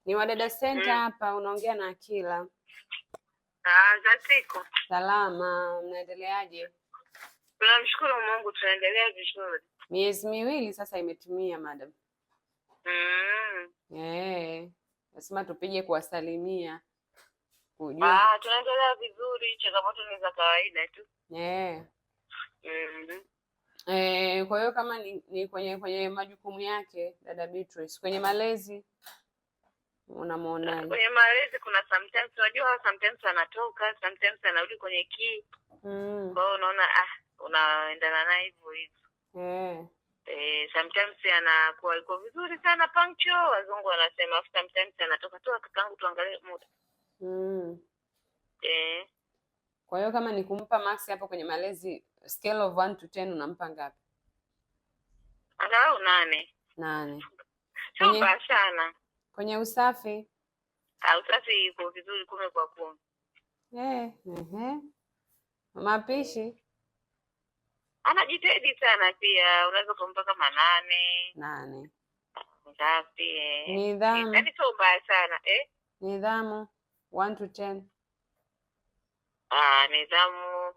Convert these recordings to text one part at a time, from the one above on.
Ni Wadada Center hapa, unaongea na Akila. Za siku. Salama, mnaendeleaje? Tunamshukuru Mungu, tunaendelea vizuri. Miezi miwili sasa imetumia madam. Nasema tupige kuwasalimia. Tunaendelea vizuri, changamoto ni za kawaida tu. Kwa hiyo kama ni kwenye majukumu yake dada Beatrice, kwenye malezi unamuonaje? Kwenye malezi kuna sometimes, unajua sometimes anatoka, sometimes anarudi kwenye key. Kwa hiyo unaona unaendana naye hivyo hivyo. Sometimes anakuwa yuko vizuri sana punctual, wazungu wanasema, sometimes anatoka toa kakangu tuangalie muda. Kwa hiyo kama ni kumpa max hapo kwenye malezi, scale of 1 to 10 unampa ngapi? Angalau 8. Sio mbaya sana. Kwenye usafi? Usafi iko vizuri 10 kwa 10. Mapishi? Anajitahidi sana pia, unaweza kumpa kama 8. Ngapi? Nidhamu? Yaani sio mbaya sana. Nidhamu 1 to 10. Nidhamu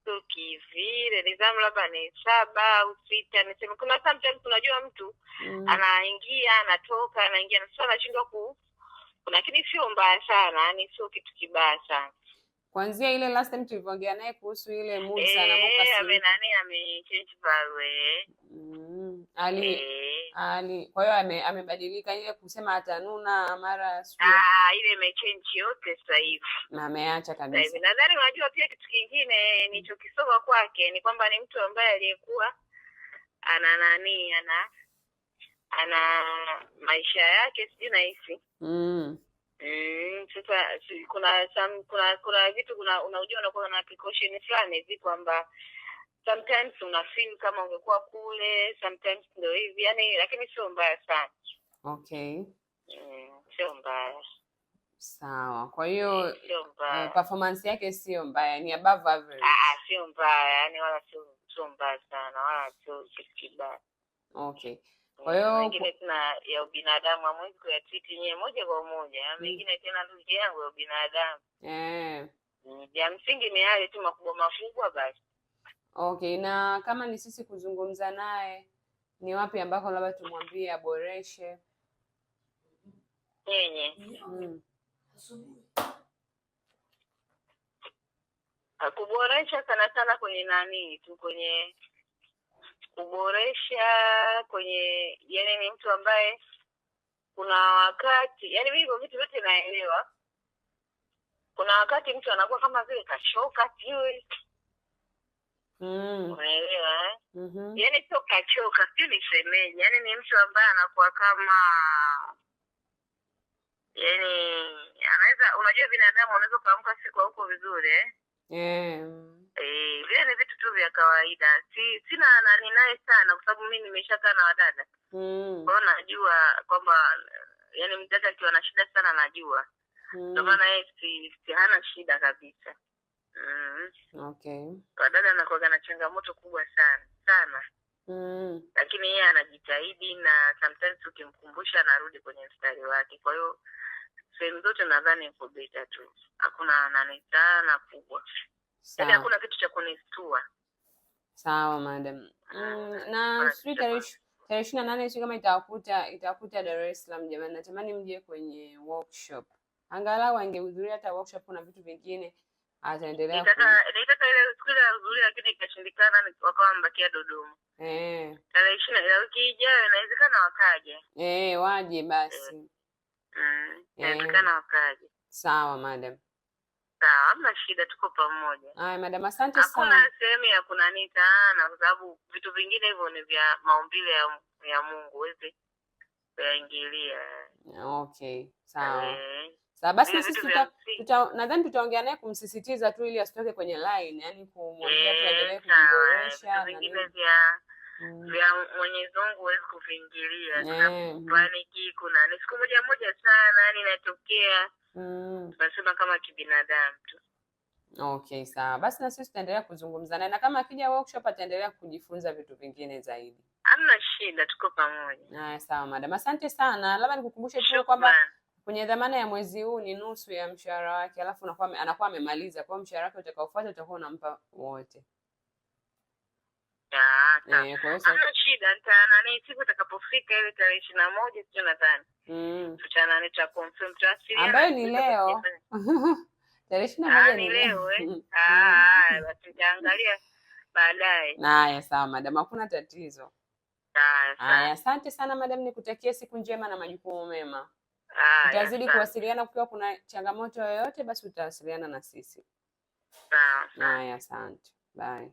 sio kivile, nidhamu labda ni 7 au 6. Niseme kuna sometimes unajua mtu anaingia anatoka, anaingia na sasa anashindwa lakini sio mbaya sana, yani sio kitu kibaya sana. Kuanzia ile last time tulivyoongea naye kuhusu ile mood sana moka si amechange value. Kwa hiyo amebadilika ile kusema atanuna mara ile imechange yote sasa hivi. Na ameacha kabisa. Nadhani unajua pia kitu kingine nilichokisoma kwake ni kwamba ni mtu ambaye aliyekuwa ana maisha yake sijui nahisi. Sasa kuna vitu unajua unakuwa na precaution fulani hivi kwamba sometimes una feel kama ungekuwa kule, sometimes ndio hivi yani, lakini sio mbaya sana. Sio mbaya. Sawa. Kwa hiyo performance yake sio mbaya, ni above average. Sio mbaya, yani wala sio mbaya sana, wala sio kibaya. Kwa hiyo mengine tena ya ubinadamu hamwezi kuyatreat nyewe moja kwa moja. Mengine tena ndugu yangu ya ubinadamu. Ya msingi ni yale tu makubwa basi. Na kama ni sisi kuzungumza naye, ni wapi ambako labda tumwambie aboreshe? Kuboresha sana kwenye kwenye kuboresha kwenye, yani ni mtu ambaye kuna wakati, yani mimi vitu vyote naelewa. Kuna wakati mtu anakuwa kama vile kachoka sijui. Unaelewa yani sio kachoka, sio nisemeje, yani ni mtu ambaye anakuwa kama, yani anaweza, unajua binadamu unaweza kuamka siku huko vizuri vile ni vitu tu vya kawaida. Sina nani naye sana kwa sababu mimi nimeshakaa na wadada. Kwa najua kwamba yani mdada akiwa na shida sana najua. Ndio maana yeye si hana shida kabisa. Wadada anakuwa na changamoto kubwa sana. Lakini yeye anajitahidi na sometimes ukimkumbusha anarudi kwenye mstari wake. Kwa hiyo sehemu zote nadhani iko beta tu. Hakuna nani sana kubwa. Yaani hakuna kitu cha kunistua. Sawa madam. Na tarehe 28 sio kama itakuta Dar es Salaam jamani. Natamani mje kwenye workshop. Angalau angehudhuria hata workshop, kuna vitu vingine ataendelea. Nitaka ile siku ya kuhudhuria lakini ikashindikana, wakawa mbakia Dodoma. Tarehe 20 wiki ijayo inawezekana wakaje. Waje basi. Inawezekana wakaje. Sawa madam. Sawa, hamna shida, tuko pamoja. Madam, asante sana. Hakuna sehemu ya kunanita sana kwa sababu vitu vingine hivyo ni vya maumbile ya Mungu, huwezi kuingilia. Sawa. Sawa basi sisi nadhani tutaongea naye kumsisitiza tu ili asitoke kwenye line, yani kumwambia tuendelee kuboresha. Vingine vya Mwenyezi Mungu huwezi kuvingilia. Paniki kuna siku moja sana yani inatokea. Tunasema kama kibinadamu tu. Sawa. Basi na sisi tutaendelea kuzungumza naye, na kama akija workshop ataendelea kujifunza vitu vingine zaidi. Hamna shida, tuko pamoja. Haya, sawa madam, asante sana. Labda nikukumbushe tu kwamba kwenye dhamana ya mwezi huu ni nusu ya mshahara wake, alafu anakuwa amemaliza. Kwa hiyo mshahara wake utakaofuata utakuwa unampa wote. Kwa hiyo hamna shida, nani siku itakapofika ile tarehe 21 sio nadhani. Tutana nitaconfirm ambayo ni leo. Tarehe 21 ni leo basi nitaangalia baadaye. Haya, sawa madam, hakuna tatizo. Haya, asante sana madam, nikutakie siku njema na majukumu mema. Tutazidi kuwasiliana kukiwa kuna changamoto yoyote, basi utawasiliana na sisi. Sawa. Haya, asante. Bye.